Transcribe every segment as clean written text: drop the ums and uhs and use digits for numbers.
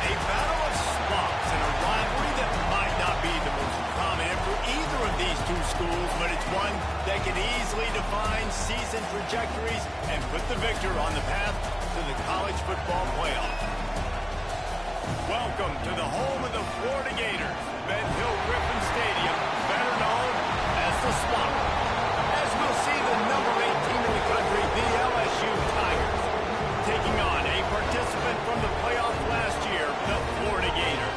A battle of swamps in a rivalry that might not be the most prominent for either of these two schools, but it's one that can easily define season trajectories and put the victor on the path to the college football playoff. Welcome to the home of the Florida Gators, Ben Hill Griffin Stadium, better known as the Swamp. As we'll see the number 8 team in the country, the LSU Tigers, taking on a participant from the playoff last year, the Florida Gators.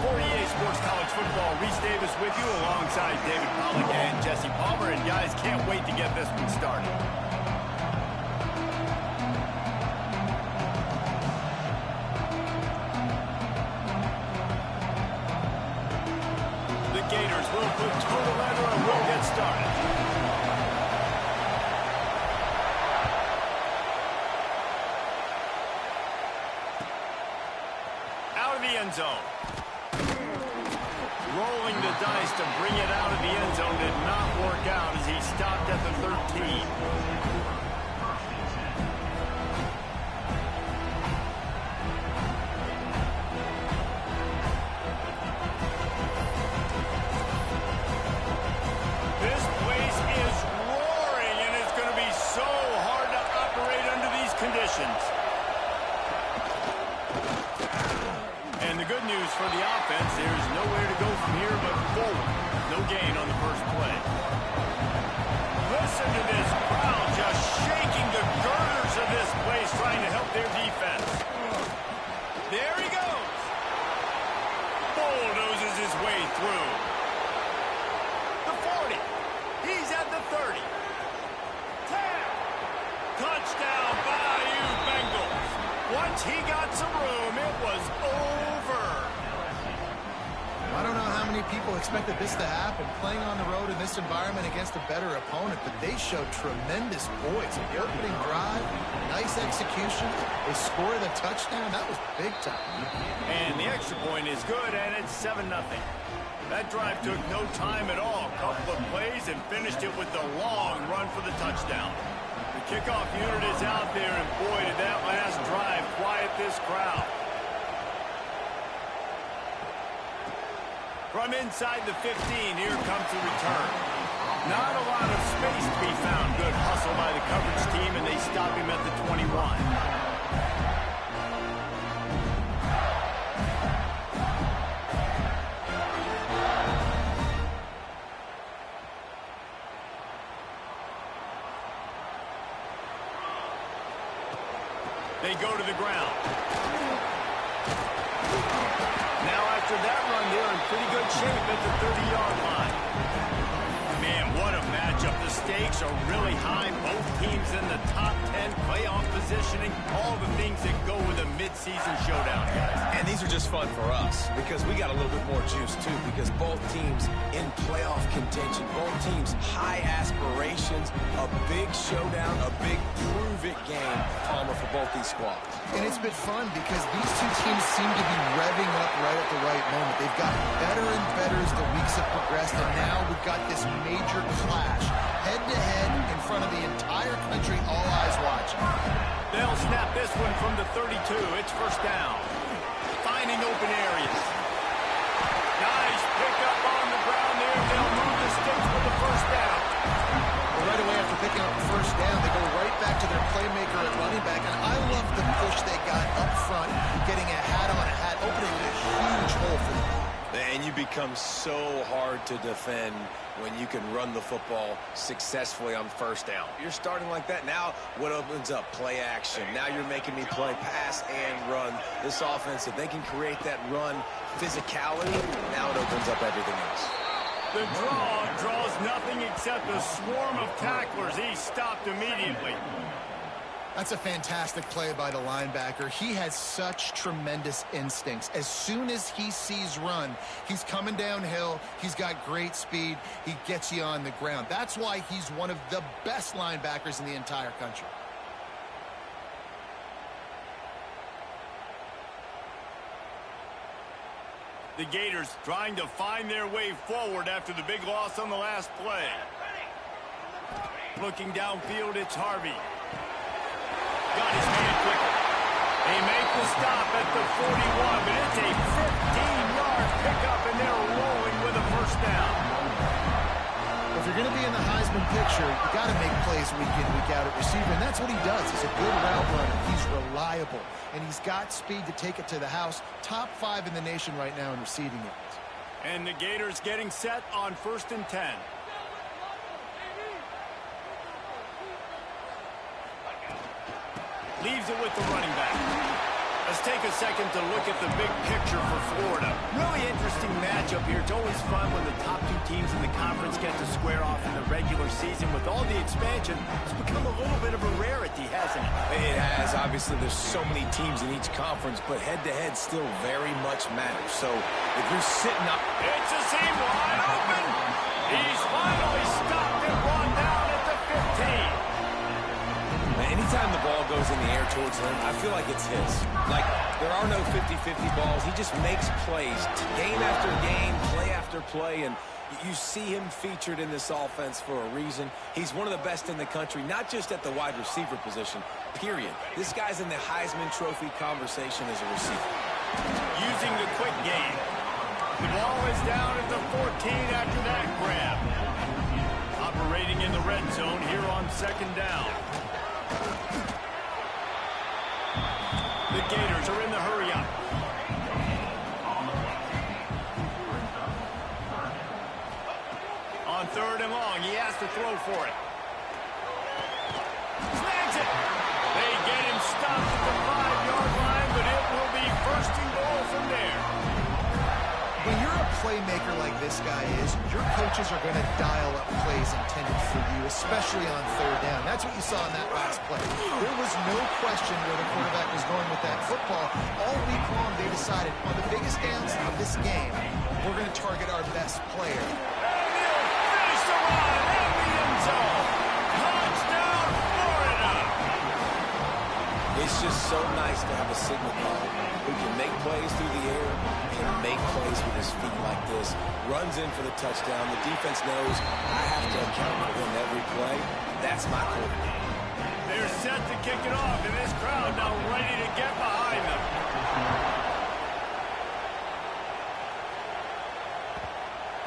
For EA Sports College Football, Reese Davis with you alongside David Pollack and Jesse Palmer. And guys, can't wait to get this one started. The Gators will put total leather and we'll get started. Out of the end zone. Rolling the dice to bring it out of the end zone did not work out as he stopped at the 13. This place is roaring, and it's going to be so hard to operate under these conditions. And the good news for the offense, there's nowhere to go from here but forward. No gain on the first play. Listen to this crowd just shaking the girders of this place, trying to help their defense. There he goes. Bulldozes his way through. The 40. He's at the 30. 10. Touchdown, Bayou Bengals. Once he got some room, it was over. I don't know how many people expected this to happen, playing on the road in this environment against a better opponent, but they showed tremendous poise. The opening drive, nice execution. They scored the touchdown. That was big time. And the extra point is good, and it's 7-0. That drive took no time at all. Couple of plays and finished it with the long run for the touchdown. The kickoff unit is out there, and boy, did that last drive quiet this crowd. From inside the 15, here comes the return. Not a lot of space to be found. Good hustle by the coverage team, and they stop him at the 21. They go to the ground. Now after that run, they're in pretty good shape at the 30-yard line. Man, what a matchup. The stakes are really high. Both teams in the top 10 playoff positioning. All the things that go with a midseason showdown, guys. And these are just fun for us because we got a little bit more juice, too, because both teams in playoff contention, both teams high aspirations, a big showdown, a big prove-it game, Palmer, for both these squads. And it's been fun because these two teams seem to be revving up right at the right moment. They've gotten better and better as the weeks have progressed, and now we've got this major clash, head-to-head in front of the entire country, all eyes watching. They'll snap this one from the 32. It's first down. Finding open areas. Nice pickup on the ground there. They'll move the sticks for the first down. Well, right away after picking up the first down, they go right back to their playmaker at running back, and I love the push they got up front, getting a hat on a hat, opening a huge hole for them. And you become so hard to defend when you can run the football successfully on first down. You're starting like that. Now what opens up? Play action. Now you're making me play pass and run. This offense, if they can create that run physicality, now it opens up everything else. The draw draws nothing except a swarm of tacklers. He's stopped immediately. That's a fantastic play by the linebacker. He has such tremendous instincts. As soon as he sees run, he's coming downhill. He's got great speed. He gets you on the ground. That's why he's one of the best linebackers in the entire country. The Gators trying to find their way forward after the big loss on the last play. Looking downfield, it's Harvey. Got his man quickly. They make the stop at the 41, but it's a 15-yard pickup, and they're rolling with a first down. If you're going to be in the Heisman picture, you got to make plays week in, week out at receiver, and that's what he does. He's a good route runner. He's reliable, and he's got speed to take it to the house. Top 5 in the nation right now in receiving it. And the Gators getting set on 1st and 10. Leaves it with the running back. Let's take a second to look at the big picture for Florida. Really interesting matchup here. It's always fun when the top 2 teams in the conference get to square off in the regular season. With all the expansion, it's become a little bit of a rarity, hasn't it? It has. Obviously, there's so many teams in each conference, but head-to-head still very much matters. So if you're sitting up... It's a seam wide open. He's finally stopped and brought down at the 15. Anytime the ball goes in the air towards him, I feel like it's his. Like, there are no 50-50 balls. He just makes plays, game after game, play after play, and you see him featured in this offense for a reason. He's one of the best in the country, not just at the wide receiver position, period. This guy's in the Heisman Trophy conversation as a receiver. Using the quick game. The ball is down at the 14 after that grab. Operating in the red zone here on 2nd down. The Gators are in the hurry-up. On 3rd and long, he has to throw for it. Snags it. They get him stopped at the 5-yard line, but it will be 1st and goal from there. When you're a playmaker like this guy is, your coaches are going to dial up plays intended for you, especially on 3rd down. That's what you saw in that last play. There was no question where the quarterback was going with that football. All week long, they decided, on the biggest downs of this game, we're going to target our best player. And he'll finish the run at the end zone. Touchdown, Florida! It's just so nice to have a signal caller who can make plays through the air, can make plays with his feet like this, runs in for the touchdown. The defense knows I have to account for him every play. That's my quarterback. They're set to kick it off, and this crowd now ready to get behind them.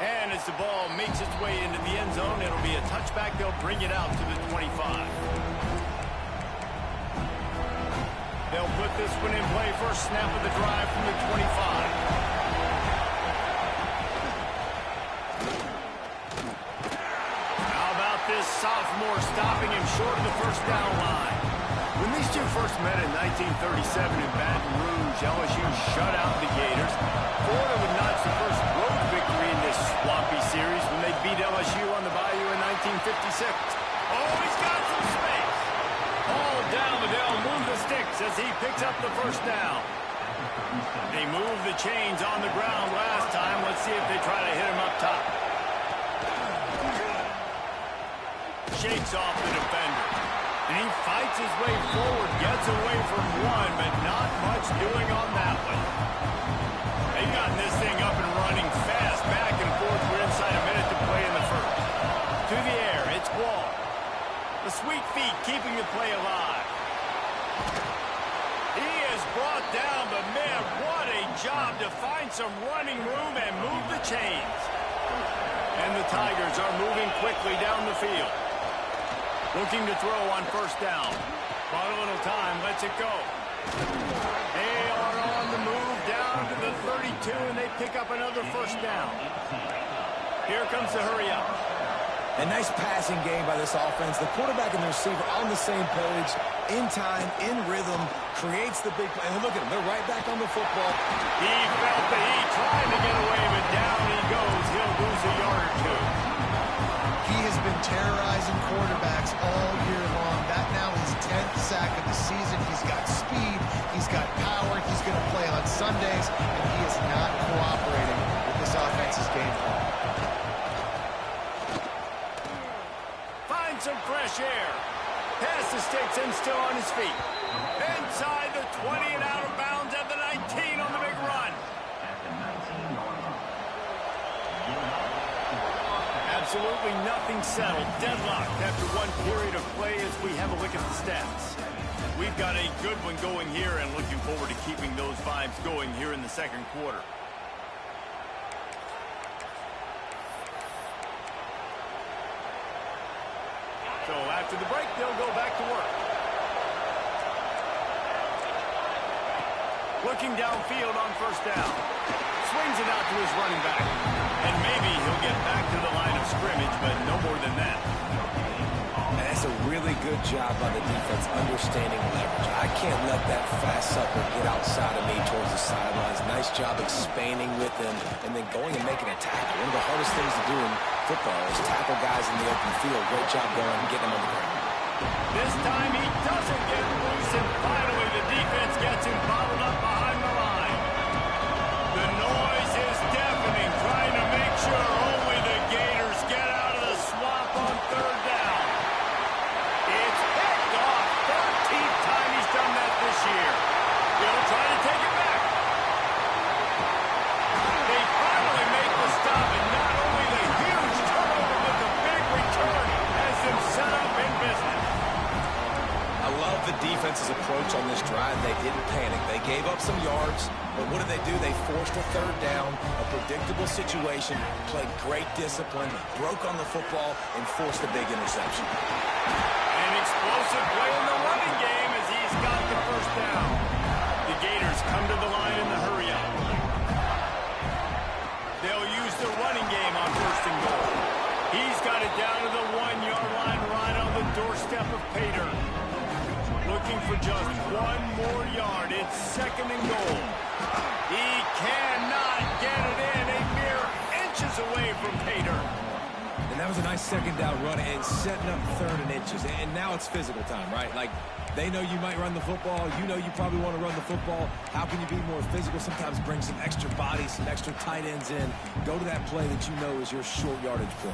And as the ball makes its way into the end zone, it'll be a touchback. They'll bring it out to the 25. They'll put this one in play. First snap of the drive from the 25. How about this sophomore stopping him short of the 1st down line? When these 2 first met in 1937 in Baton Rouge, LSU shut out the Gators. Florida would notch the first road victory in this swampy series when they beat LSU on the Bayou in 1956. Oh, he's got some space. Ball down, but they'll move the sticks as he picks up the 1st down. They moved the chains on the ground last time. Let's see if they try to hit him up top. Shakes off the defender. And he fights his way forward, gets away from one, but not much doing on that one. They've gotten this thing up and running fast, back and forth. We're inside a minute to play in the 1st. To the air, it's Wall. The sweet feet keeping the play alive. He is brought down, but man, what a job to find some running room and move the chains. And the Tigers are moving quickly down the field. Looking to throw on 1st down. Bought a little time, lets it go. They are on the move down to the 32, and they pick up another 1st down. Here comes the hurry-up. A nice passing game by this offense. The quarterback and the receiver on the same page, in time, in rhythm, creates the big play. And look at him, they're right back on the football. He felt the heat, trying to get away, but down he goes. He'll lose a yard or 2. He has been terrorizing quarterbacks all year long. That now his 10th sack of the season. He's got speed. He's got power. He's going to play on Sundays, and he is not cooperating with this offense's game plan. Some fresh air. Past the sticks and still on his feet. Inside the 20 and out of bounds at the 19 on the big run. Absolutely nothing settled. Deadlocked after one period of play as we have a look at the stats. We've got a good one going here and looking forward to keeping those vibes going here in the second quarter. So after the break, they'll go back to work. Looking downfield on first down. Swings it out to his running back. And maybe he'll get back to the line of scrimmage, but no more than that. And that's a really good job by the defense understanding leverage. I can't let that fast sucker get outside of me towards the sidelines. Nice job expanding with him and then going and making a tackle. One of the hardest things to do in football is tackle guys in the open field. Great job going and getting them on the ground. This time he doesn't get loose, and finally the defense gets him bottled up behind the line. The noise is deafening, trying to make sure only the Gators get out of the swamp on third down. It's picked off. 13th time he's done that this year. He'll try to take it back. They finally make the stop, and not only the huge turnover, but the big return has them set up in business. I love the defense's approach on this drive. They didn't panic. They gave up some yards, but what did they do? They forced a third down, a predictable situation, played great discipline, broke on the football, and forced a big interception. An explosive play in the running game as he's got the first down. The Gators come to the line in the hurry-up. They'll use the running game on first and goal. He's got it down to the 1-yard line right on the doorstep of Pater. Looking for just one more yard. It's second and goal. He cannot get it in. A mere inches away from Pater. And that was a nice second down run and setting up third and inches. And now it's physical time, right? Like, they know you might run the football. You know you probably want to run the football. How can you be more physical? Sometimes bring some extra bodies, some extra tight ends in. Go to that play that you know is your short yardage play.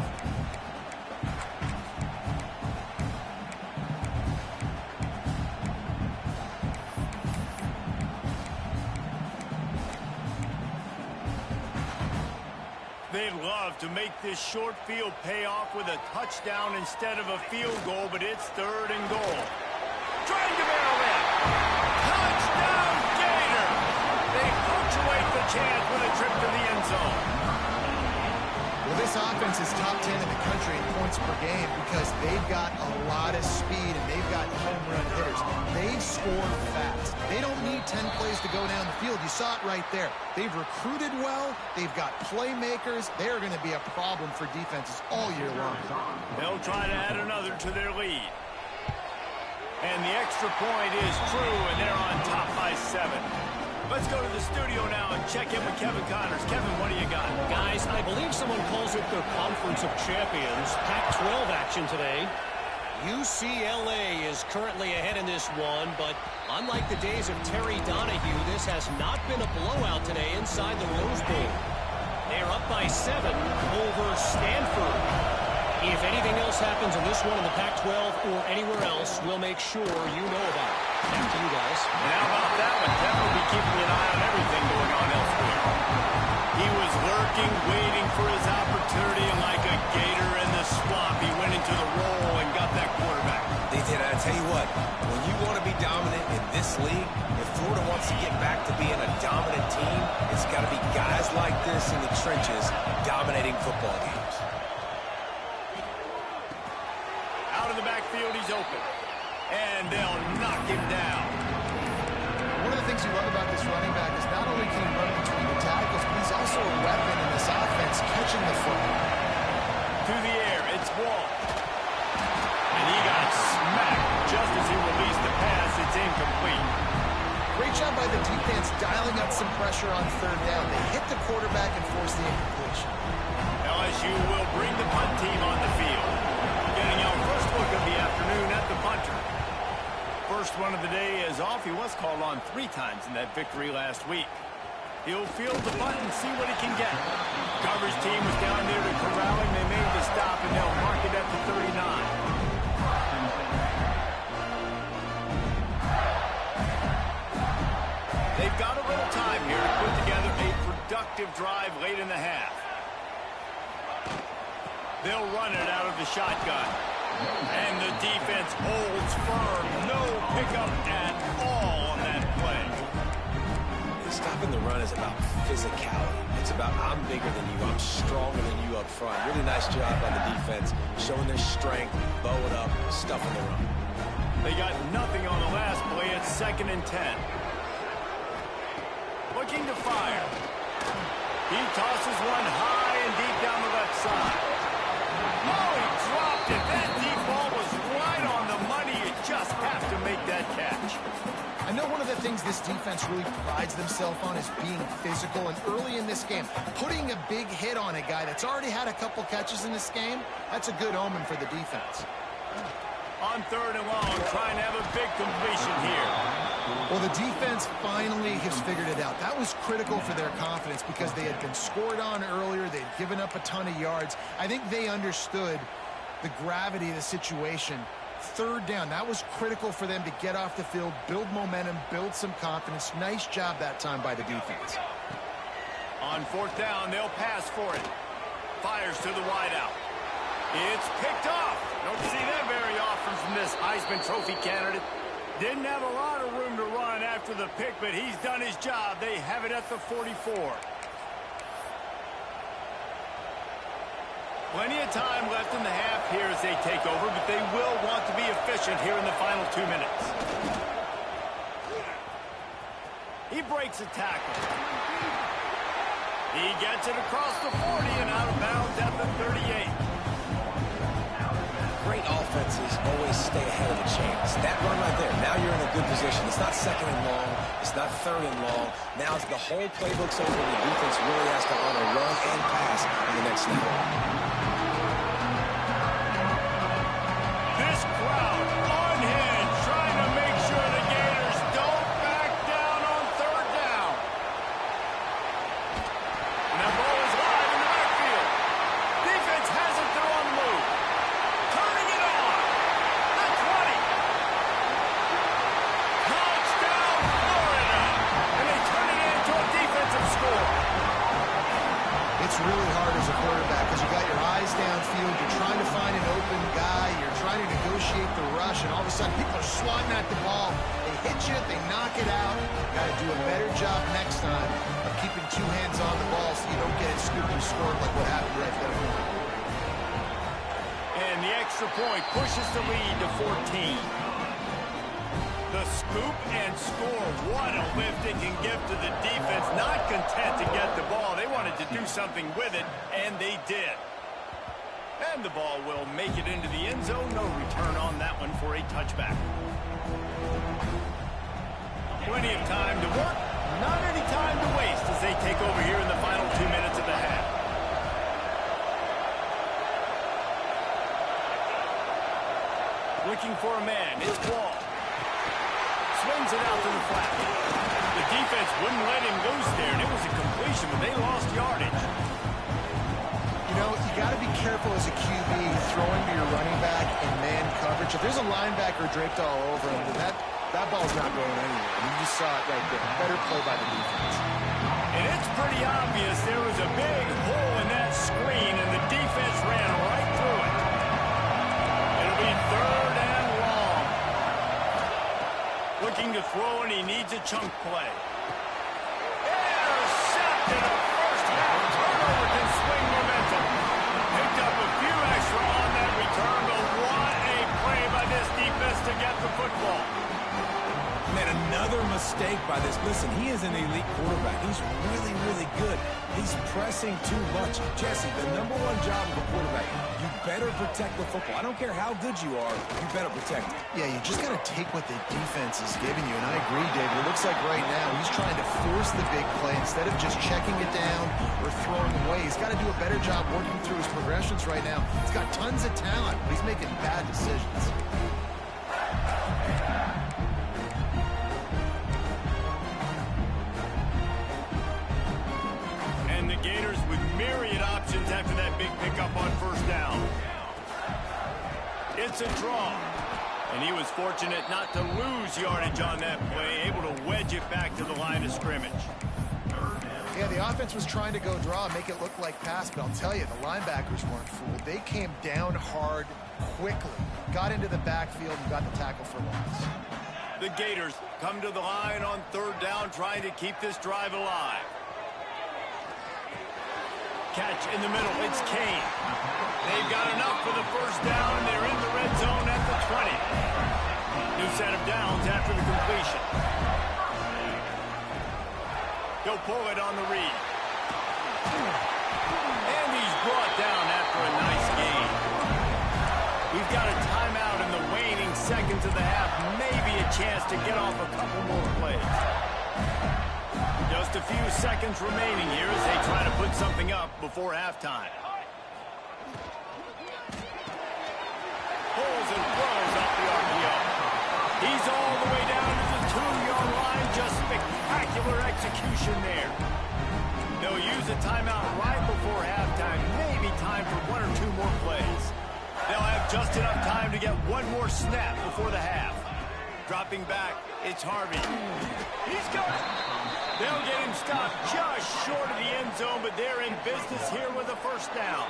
They'd love to make this short field pay off with a touchdown instead of a field goal, but it's third and goal. Trying to barrel in. Touchdown, Gator! They punctuate the chance with a trip to the end zone. Well, this offense is top 10 in the country in points per game because they've got a lot of speed and they've got home run hitters. They score fast. They don't need 10 plays to go down the field. You saw it right there. They've recruited well. They've got playmakers. They are going to be a problem for defenses all year long. They'll try to add another to their lead. And the extra point is true, and they're on top by 7. Let's go to the studio now and check in with Kevin Connors. Kevin, what do you got? Guys, I believe someone calls it their Conference of Champions. Pac-12 action today. UCLA is currently ahead in this one, but unlike the days of Terry Donahue, this has not been a blowout today inside the Rose Bowl. They're up by 7 over Stanford. If anything else happens in this one in the Pac-12 or anywhere else, we'll make sure you know about it. Back to you guys. And how about that one? Kevin will be keeping an eye on everything going on elsewhere. He was lurking, waiting for his opportunity, and like a gator in the swamp, he went into the roll and got that quarterback. They did. I tell you what, when you want to be dominant in this league, if Florida wants to get back to being a dominant team, it's got to be guys like this in the trenches dominating football games. Out of the backfield, he's open. And they'll knock him down. One of the things you love about this running back is not only can he run between the tackles, but he's also a weapon in this offense, catching the football. To the air, it's Wall. And he got smacked just as he released the pass. It's incomplete. Great job by the defense dialing up some pressure on third down. They hit the quarterback and forced the incompletion. LSU will bring the punt team on the field. Getting our first look of the afternoon at the punter. First one of the day is off. He was called on 3 times in that victory last week. He'll field the punt and see what he can get. Coverage team was down there to corral him. They made the stop, and they'll mark it at the 39. They've got a little time here to put together a productive drive late in the half. They'll run it out of the shotgun. And the defense holds firm. No pickup at all on that play. Stopping the run is about physicality. It's about I'm bigger than you, I'm stronger than you up front. Really nice job by the defense, showing their strength, bow it up, stuffing the run. They got nothing on the last play. It's 2nd and 10. Looking to fire. He tosses one high and deep down the left side. Oh, he dropped it. That deep ball was right on the money. You just have to make that catch. I know one of the things this defense really prides themselves on is being physical, and early in this game, putting a big hit on a guy that's already had a couple catches in this game, that's a good omen for the defense. On 3rd and long, trying to have a big completion here. Well, the defense finally has figured it out. That was critical for their confidence because they had been scored on earlier. They'd given up a ton of yards. I think they understood the gravity of the situation. 3rd down, that was critical for them to get off the field, build momentum, build some confidence. Nice job that time by the defense. On 4th down, they'll pass for it. Fires to the wideout. It's picked off. Don't see that very often from this Heisman Trophy candidate. Didn't have a lot of room to run after the pick, but he's done his job. They have it at the 44. Plenty of time left in the half here as they take over, but they will want to be efficient here in the final 2 minutes. He breaks a tackle. He gets it across the 40 and out of bounds at the 38. Great offenses always stay ahead of the chains. That run right there, now you're in a good position. It's not 2nd and long. It's not 3rd and long. Now the whole playbook's over. The defense really has to honor run and pass in the next snap. This crowd unhinged, trying to make sure the Gators don't back down on 3rd down. And that ball is live in the backfield. Defense has it, they're on the move. Turning it on. The 20. Touchdown, Florida. And they turn it into a defensive score. It's really hard as a quarterback because you got your eyes downfield, you're trying to find an open guy, you're trying to negotiate the rush, and all of a sudden people are swatting at the ball. They hit you, they knock it out. Got to do a better job next time of keeping 2 hands on the ball so you don't get it scooped and scored like what happened right there. And the extra point pushes the lead to 14. The scoop and score. What a lift it can give to the defense. Not content to get the ball. They wanted to do something with it, and they did. And the ball will make it into the end zone. No return on that one for a touchback. Plenty of time to work. Not any time to waste as they take over here in the final 2 minutes of the half. Looking for a man. It's Wall. Swings it out to the flat. The defense wouldn't let him loose there, and it was a completion, but they lost yardage. You know, you got to be careful as a QB throwing to your running back in man coverage. If there's a linebacker draped all over him, then that ball's not going anywhere. You just saw it right there. Better play by the defense. And it's pretty obvious there was a big hole in that screen, and the defense ran right through it. It'll be 3rd and long. Looking to throw, and he needs a chunk play. Intercepted. A first half turnover can swing momentum. Picked up a few extra on that return, but what a play by this defense to get the football. Man, another mistake by this. Listen, he is an elite quarterback. He's really, really good. He's pressing too much. Jesse, the #1 job of a quarterback, you better protect the football. I don't care how good you are, you better protect it. Yeah, you just got to take what the defense is giving you, and I agree, David. It looks like right now he's trying to force the big play instead of just checking it down or throwing away. He's got to do a better job working through his progressions right now. He's got tons of talent, but he's making bad decisions. Gators with myriad options after that big pickup on 1st down. It's a draw. And he was fortunate not to lose yardage on that play, able to wedge it back to the line of scrimmage. Yeah, the offense was trying to go draw and make it look like pass, but I'll tell you, the linebackers weren't fooled. They came down hard quickly, got into the backfield, and got the tackle for loss. The Gators come to the line on 3rd down, trying to keep this drive alive. Catch in the middle, it's Kane. They've got enough for the 1st down, and they're in the red zone at the 20. New set of downs after the completion. He'll pull it on the read. And he's brought down after a nice gain. We've got a timeout in the waning seconds of the half. Maybe a chance to get off a couple more plays. Just a few seconds remaining here as they try to put something up before halftime. Pulls and throws off the RPO. He's all the way down to the 2-yard line. Just spectacular execution there. They'll use a timeout right before halftime. Maybe time for 1 or 2 more plays. They'll have just enough time to get one more snap before the half. Dropping back, it's Harvey. He's got it. They'll get him stopped just short of the end zone, but they're in business here with a 1st down.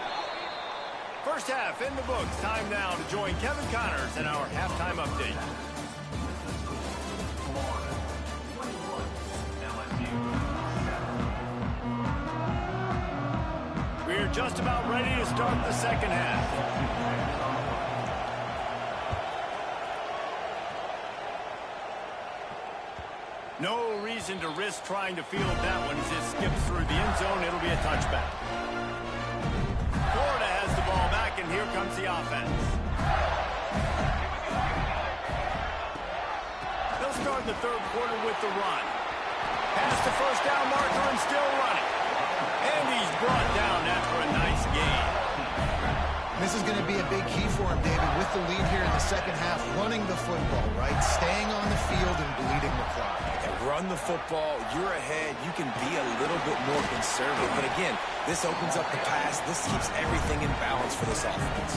First half in the books. Time now to join Kevin Connors in our halftime update. We're just about ready to start the second half. No reason to risk trying to field that one as it skips through the end zone. It'll be a touchback. Florida has the ball back, and here comes the offense. They'll start the 3rd quarter with the run. Past the 1st down marker and still running. And he's brought down after a nice gain. This is going to be a big key for him, David, with the lead here in the second half, running the football, right? Staying on the field and bleeding the clock. Run the football, you're ahead, you can be a little bit more conservative. But again, this opens up the pass. This keeps everything in balance for this offense.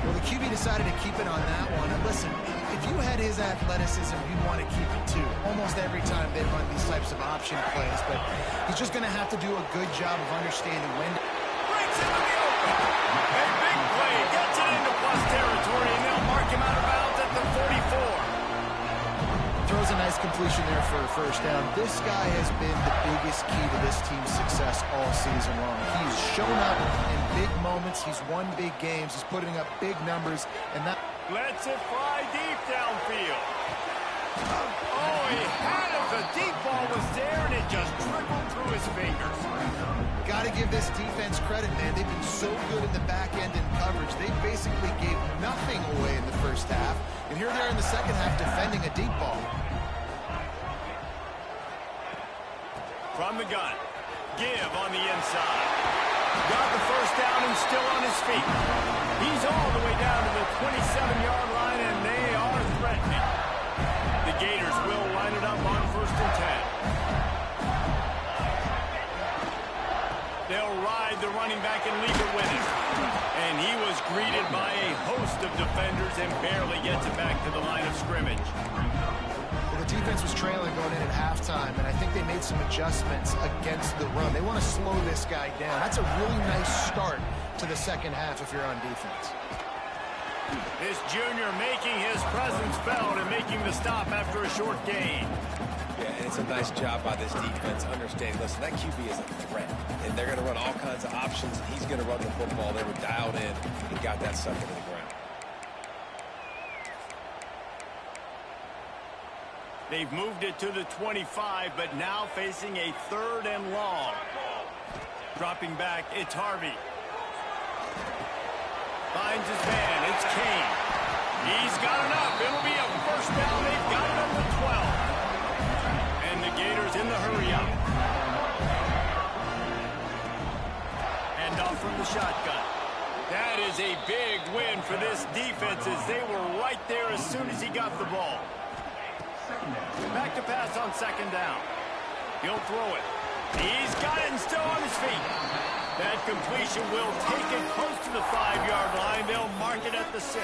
Well, the QB decided to keep it on that one. And listen, if you had his athleticism, you'd want to keep it too. Almost every time they run these types of option plays. But he's just going to have to do a good job of understanding when to... Breaks into the open. A big play gets it into plus territory, and they'll mark him out of bounds at the 44. Throws a nice completion there for a 1st down. This guy has been the biggest key to this team's success all season long. He's shown up in big moments. He's won big games. He's putting up big numbers. And that lets it fly deep downfield. Oh, he had it. The deep ball was there, and it just trickled through his fingers. Got to give this defense credit, man. They've been so good in the back end in coverage. They basically gave nothing away in the 1st half. And here they are in the 2nd half defending a deep ball. From the gun, give on the inside. Got the 1st down and still on his feet. He's all the way down to the 27-yard line, and they are threatening. The Gators will line it up on 1st and 10. They'll ride the running back and leave it with him. And he was greeted by a host of defenders and barely gets it back to the line of scrimmage. Well, the defense was trailing going in at halftime, and I think they made some adjustments against the run. They want to slow this guy down. That's a really nice start to the second half if you're on defense. This junior making his presence felt and making the stop after a short gain. Yeah, and it's a nice job by this defense understanding, listen, that QB is a threat, and they're going to run all kinds of options, and he's going to run the football. They were dialed in and got that sucker to the ground. They've moved it to the 25, but now facing a 3rd and long. Dropping back, it's Harvey. Finds his man, it's Kane. He's got enough. It'll be a 1st down. They've got it on the 12. And the Gators in the hurry up. And off from the shotgun. That is a big win for this defense as they were right there as soon as he got the ball. Back to pass on 2nd down. He'll throw it. He's got it and still on his feet. That completion will take it close to the 5-yard line. They'll mark it at the 6.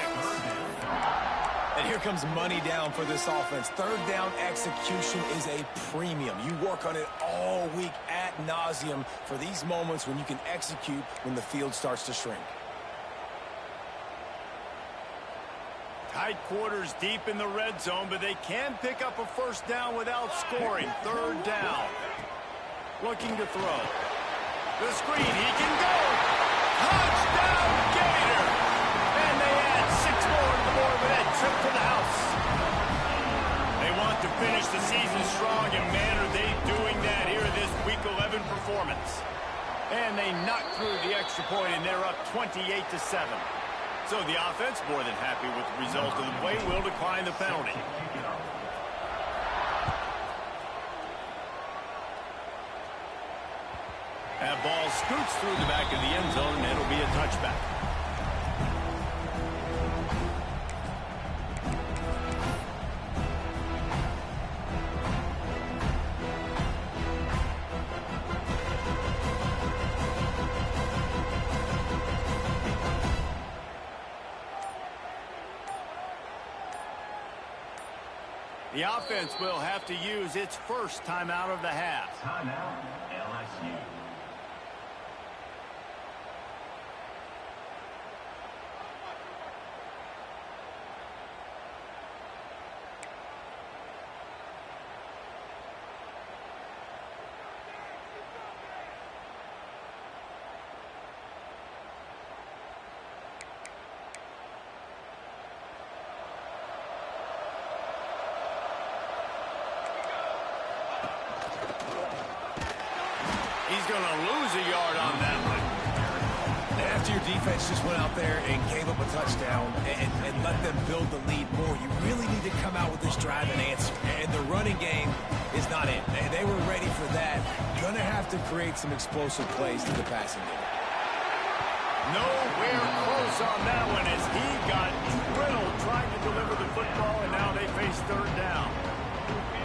And here comes money down for this offense. Third down execution is a premium. You work on it all week ad nauseum for these moments when you can execute when the field starts to shrink. Tight quarters deep in the red zone, but they can pick up a first down without scoring. Third down. Looking to throw. The screen, he can go. Touchdown, Gator! And they add 6 more to the board with that trip to the house. They want to finish the season strong, and man, are they doing that here in this Week 11 performance. And they knock through the extra point, and they're up 28-7. So the offense, more than happy with the result of the play, will decline the penalty. That ball scoots through the back of the end zone, and it'll be a touchback. The offense will have to use its first timeout of the half. Timeout, LSU. He's going to lose a yard on that one. After your defense just went out there and gave up a touchdown and let them build the lead more, you really need to come out with this drive and answer. And the running game is not in. They were ready for that. Going to have to create some explosive plays to the passing game. Nowhere close on that one as he got drilled trying to deliver the football, and now they face third down.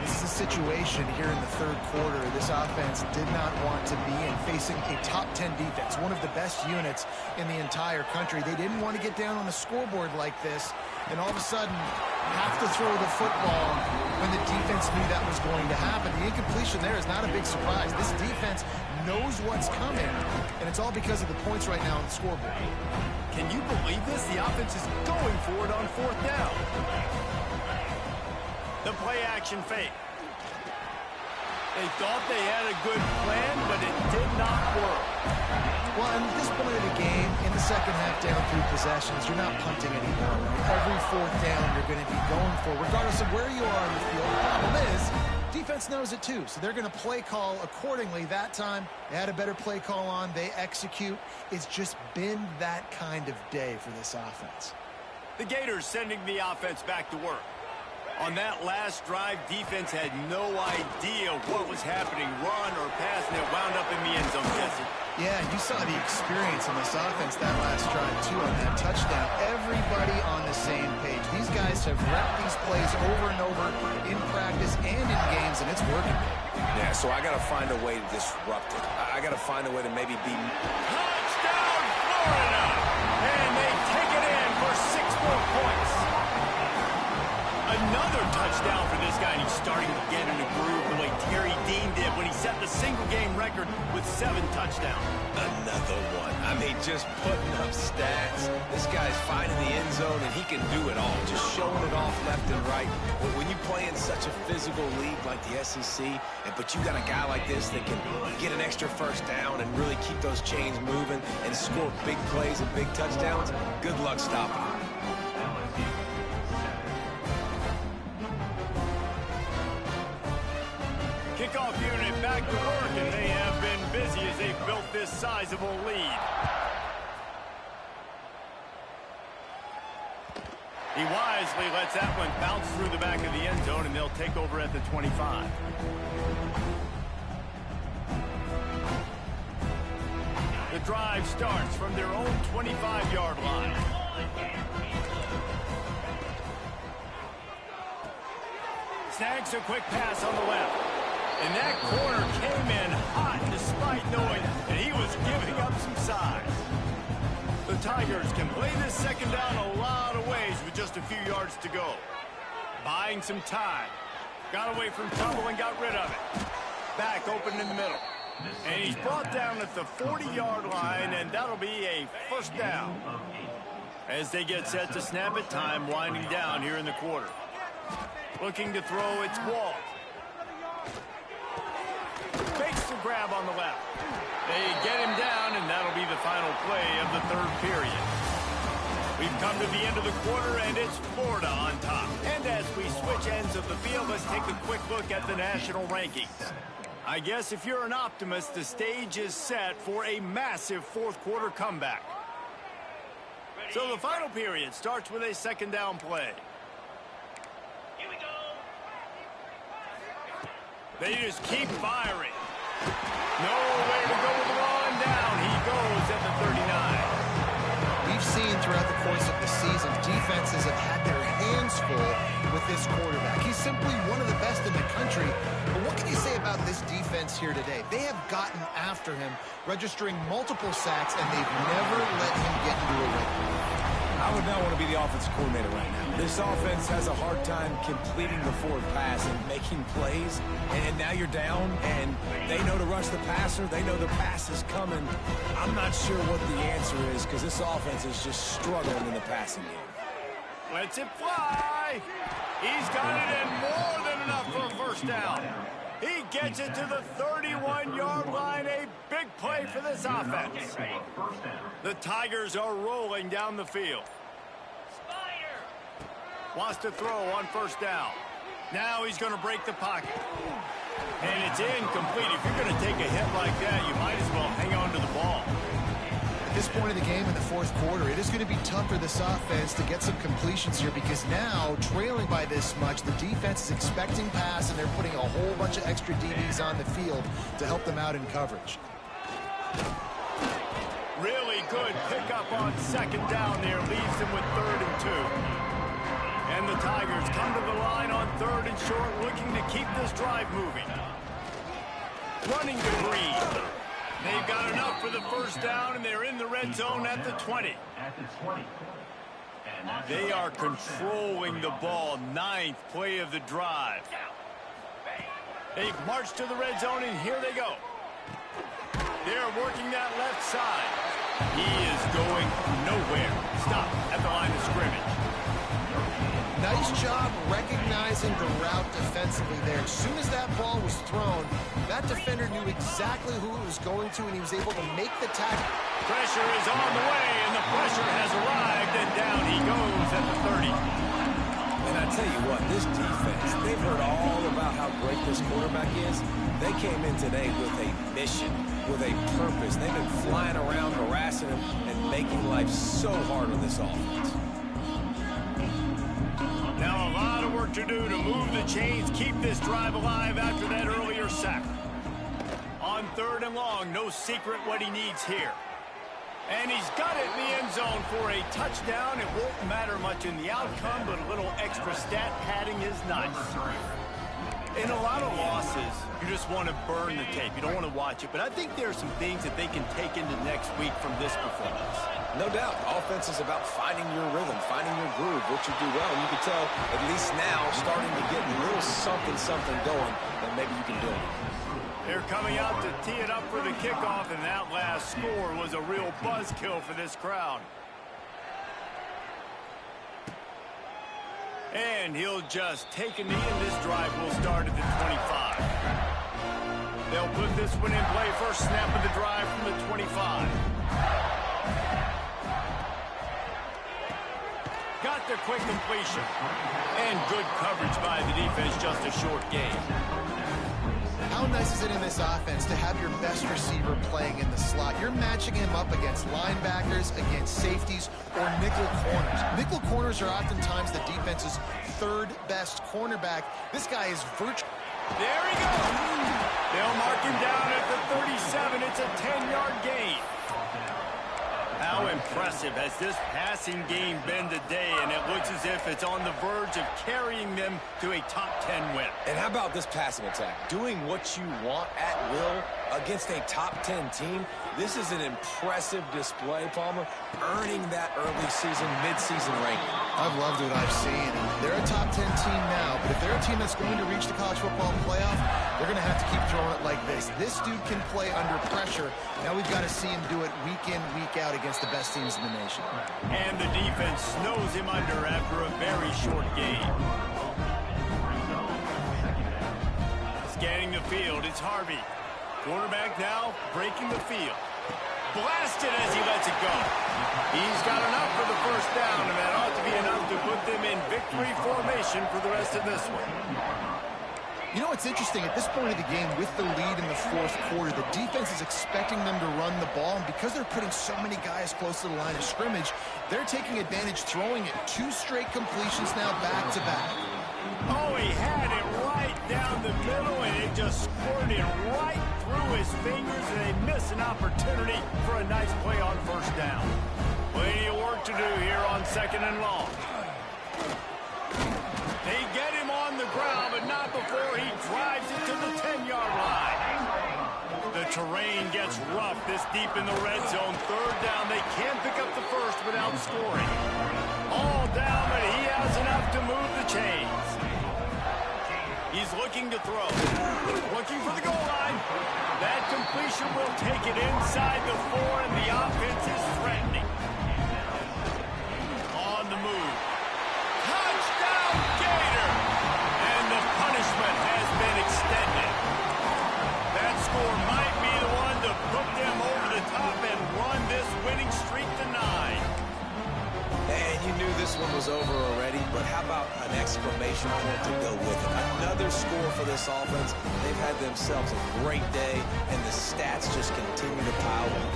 This is a situation here in the third quarter this offense did not want to be in, facing a top 10 defense, one of the best units in the entire country. They didn't want to get down on the scoreboard like this and all of a sudden have to throw the football when the defense knew that was going to happen. The incompletion there is not a big surprise. This defense knows what's coming, and it's all because of the points right now on the scoreboard. Can you believe this? The offense is going for it on fourth down. The play-action fake. They thought they had a good plan, but it did not work. Well, at this point of the game, in the second half down 3 possessions, you're not punting anymore. Every fourth down you're going to be going for, regardless of where you are on the field. The problem is, defense knows it too, so they're going to play call accordingly. That time, they had a better play call on. They execute. It's just been that kind of day for this offense. The Gators sending the offense back to work. On that last drive, defense had no idea what was happening, run or pass, and it wound up in the end zone, Jesse. Yeah, you saw the experience on this offense that last drive, too, on that touchdown. Everybody on the same page. These guys have repped these plays over and over in practice and in games, and it's working. Yeah, so I got to find a way to disrupt it. I got to find a way to maybe be... Touchdown, Florida! And they take it in for 6 more points. Another touchdown for this guy, and he's starting to get in a groove the way Terry Dean did when he set the single-game record with 7 touchdowns. Another one. I mean, just putting up stats. This guy's finding the end zone, and he can do it all. Just showing it off left and right. But when you play in such a physical league like the SEC, but you got a guy like this that can get an extra first down and really keep those chains moving and score big plays and big touchdowns, good luck stopping him. Kickoff unit back to work, and they have been busy as they've built this sizable lead. He wisely lets that one bounce through the back of the end zone, and they'll take over at the 25. The drive starts from their own 25-yard line. Snags a quick pass on the left. And that corner came in hot despite knowing that he was giving up some size. The the Tigers can play this second down a lot of ways with just a few yards to go. Buying some time. Got away from trouble and got rid of it. Back open in the middle. And he's brought down at the 40-yard line, and that'll be a first down. As they get set to snap it, time winding down here in the quarter. Looking to throw, it's Wall. Fakes the grab on the left. They get him down, and that'll be the final play of the third period. We've come to the end of the quarter, and it's Florida on top. And as we switch ends of the field, let's take a quick look at the national rankings. I guess if you're an optimist, the stage is set for a massive fourth-quarter comeback. So the final period starts with a second down play. Here we go. They just keep firing. Nowhere to go with the ball, and down he goes at the 39. We've seen throughout the course of the season, defenses have had their hands full with this quarterback. He's simply one of the best in the country. But what can you say about this defense here today? They have gotten after him, registering multiple sacks, and they've never let him get into a rhythm. I would not want to be the offensive coordinator right now. This offense has a hard time completing the forward pass and making plays. And now you're down, and they know to rush the passer. They know the pass is coming. I'm not sure what the answer is because this offense is just struggling in the passing game. Lets it fly. He's got it in more than enough for a first down. He gets it to the 31-yard line. A big play for this offense. The Tigers are rolling down the field. Wants to throw on first down. Now he's going to break the pocket. And it's incomplete. If you're going to take a hit like that, you might as well hang on to the ball. At this point of the game in the fourth quarter, it is going to be tough for this offense to get some completions here because now, trailing by this much, the defense is expecting pass, and they're putting a whole bunch of extra DBs on the field to help them out in coverage. Really good pickup on second down there. Leaves them with 3rd and 2. And the Tigers come to the line on 3rd and short, looking to keep this drive moving. Running to Green. They've got enough for the first down, and they're in the red zone at the 20. They are controlling the ball. 9th play of the drive. They march to the red zone, and here they go. They're working that left side. He is going nowhere. Stop at the line of scrimmage. Nice job recognizing the route defensively there. As soon as that ball was thrown, that defender knew exactly who it was going to, and he was able to make the tackle. Pressure is on the way, and the pressure has arrived, and down he goes at the 30. And I tell you what, this defense, they've heard all about how great this quarterback is. They came in today with a mission, with a purpose. They've been flying around, harassing him, and making life so hard on this offense. Now a lot of work to do to move the chains, keep this drive alive after that earlier sack. On 3rd and long, no secret what he needs here. And he's got it in the end zone for a touchdown. It won't matter much in the outcome, but a little extra stat padding is nice. In a lot of losses, you just want to burn the tape. You don't want to watch it. But I think there are some things that they can take into next week from this performance. No doubt. Offense is about finding your rhythm, finding your groove, what you do well. And you can tell, at least now, starting to get a little something going, that maybe you can do it. They're coming out to tee it up for the kickoff, and that last score was a real buzzkill for this crowd. And he'll just take a knee, and this drive will start at the 25. They'll put this one in play. First snap of the drive from the 25. Got the quick completion. And good coverage by the defense, just a short game. How nice is it in this offense to have your best receiver playing in the slot? You're matching him up against linebackers, against safeties, or nickel corners. Nickel corners are oftentimes the defense's 3rd best cornerback. This guy is virtually... There he goes. They'll mark him down at the 37. It's a 10-yard gain. How impressive has this passing game been today, and it looks as if it's on the verge of carrying them to a top 10 win. And how about this passing attack? Doing what you want at will against a top 10 team. This is an impressive display, Palmer, earning that early season, mid-season ranking. I've loved what I've seen. They're a top 10 team now, but if they're a team that's going to reach the college football playoff, they're going to have to keep throwing it like this. This dude can play under pressure. Now we've got to see him do it week in, week out against the best teams in the nation. And the defense snows him under after a very short game. Scanning the field, it's Harvey. Quarterback now breaking the field. Blasted as he lets it go. He's got enough for the first down, and that ought to be enough to put them in victory formation for the rest of this one. You know, it's interesting. At this point of the game, with the lead in the fourth quarter, the defense is expecting them to run the ball, and because they're putting so many guys close to the line of scrimmage, they're taking advantage, throwing it 2 straight completions now back-to-back. Oh, he had it right down the middle, and it just squirted right through his fingers, and they miss an opportunity for a nice play on first down. Plenty of work to do here on 2nd and long. They get him on the ground, but not before he drives it to the 10-yard line. The terrain gets rough this deep in the red zone. 3rd down, they can't pick up the first without scoring. All down, but he has enough to move the chains. He's looking to throw. Looking for the goal line. That completion will take it inside the 4, and the offense is threatening. On the move. Touchdown, Gator! And the punishment has been extended. That score might be the one to put them over the top and run this winning streak to 9. And you knew this one was over already, but how about an exclamation point to go with it? Another score for this offense. They've had themselves a great day, and the stats just continue to pile up.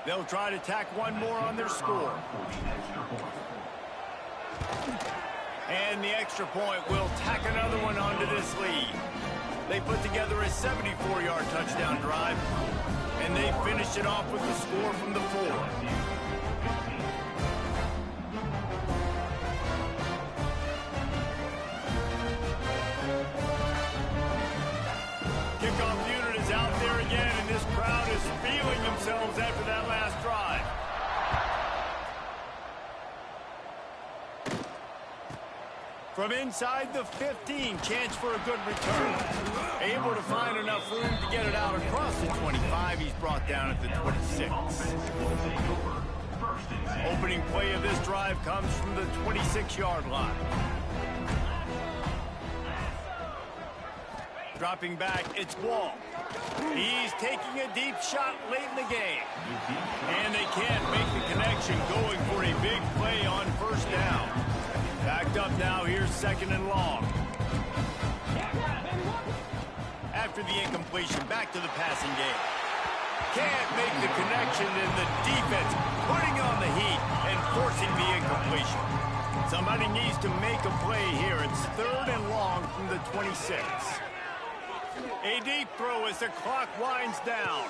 They'll try to tack one more on their score. And the extra point will tack another one onto this lead. They put together a 74-yard touchdown drive, and they finished it off with the score from the 4. Kickoff unit is out there again, and this crowd is feeling themselves after that last drive. From inside the 15, chance for a good return. Able to find enough room to get it out across the 25. He's brought down at the 26. Opening play of this drive comes from the 26-yard line. Dropping back, it's Wall. He's taking a deep shot late in the game. And they can't make the connection, going for a big play on first down. Backed up now, here's 2nd and long. After the incompletion, back to the passing game. Can't make the connection, and the defense putting on the heat and forcing the incompletion. Somebody needs to make a play here. It's 3rd and long from the 26. A deep throw as the clock winds down.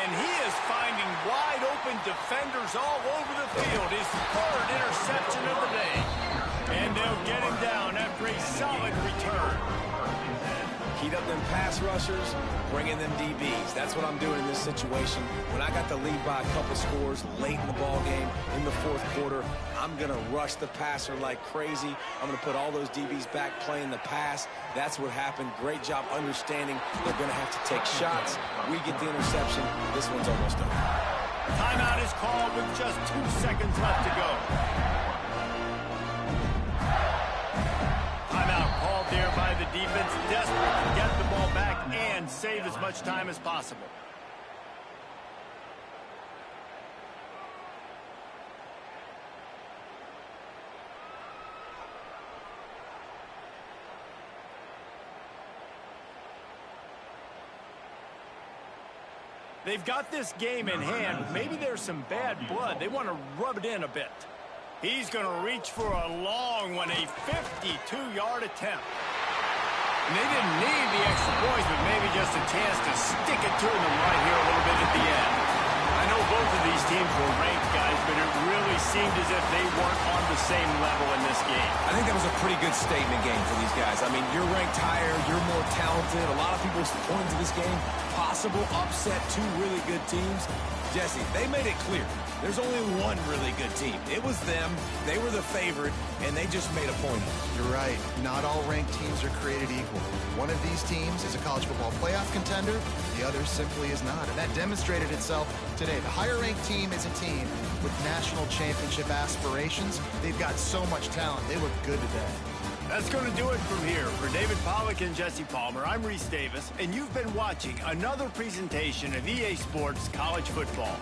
And he is finding wide open defenders all over the field. His 3rd interception of the day. And they'll get him down after a solid return. Heat up them pass rushers, bring in them DBs. That's what I'm doing in this situation. When I got the lead by a couple scores late in the ball game, in the 4th quarter, I'm going to rush the passer like crazy. I'm going to put all those DBs back playing the pass. That's what happened. Great job understanding they're going to have to take shots. We get the interception. This one's almost over. Timeout is called with just 2 seconds left to go. Timeout called there by the defense, desperate to get the ball back and save as much time as possible. They've got this game in hand. Maybe there's some bad blood. They want to rub it in a bit. He's going to reach for a long one, a 52-yard attempt. And they didn't need the extra points, but maybe just a chance to stick it to them right here a little bit at the end. I know both of these teams were ranked, guys, but it really seemed as if they weren't on the same level in this game. I think that was a pretty good statement game for these guys. I mean, you're ranked higher, you're more talented. A lot of people point to this game. Possible upset, two really good teams. Jesse, they made it clear. There's only one really good team. It was them. They were the favorite, and they just made a point of it. You're right. Not all ranked teams are created equal. One of these teams is a college football playoff contender. The other simply is not. And that demonstrated itself today. The higher-ranked team is a team with national championship aspirations. They've got so much talent. They look good today. That's going to do it from here. For David Pollack and Jesse Palmer, I'm Reese Davis, and you've been watching another presentation of EA Sports College Football.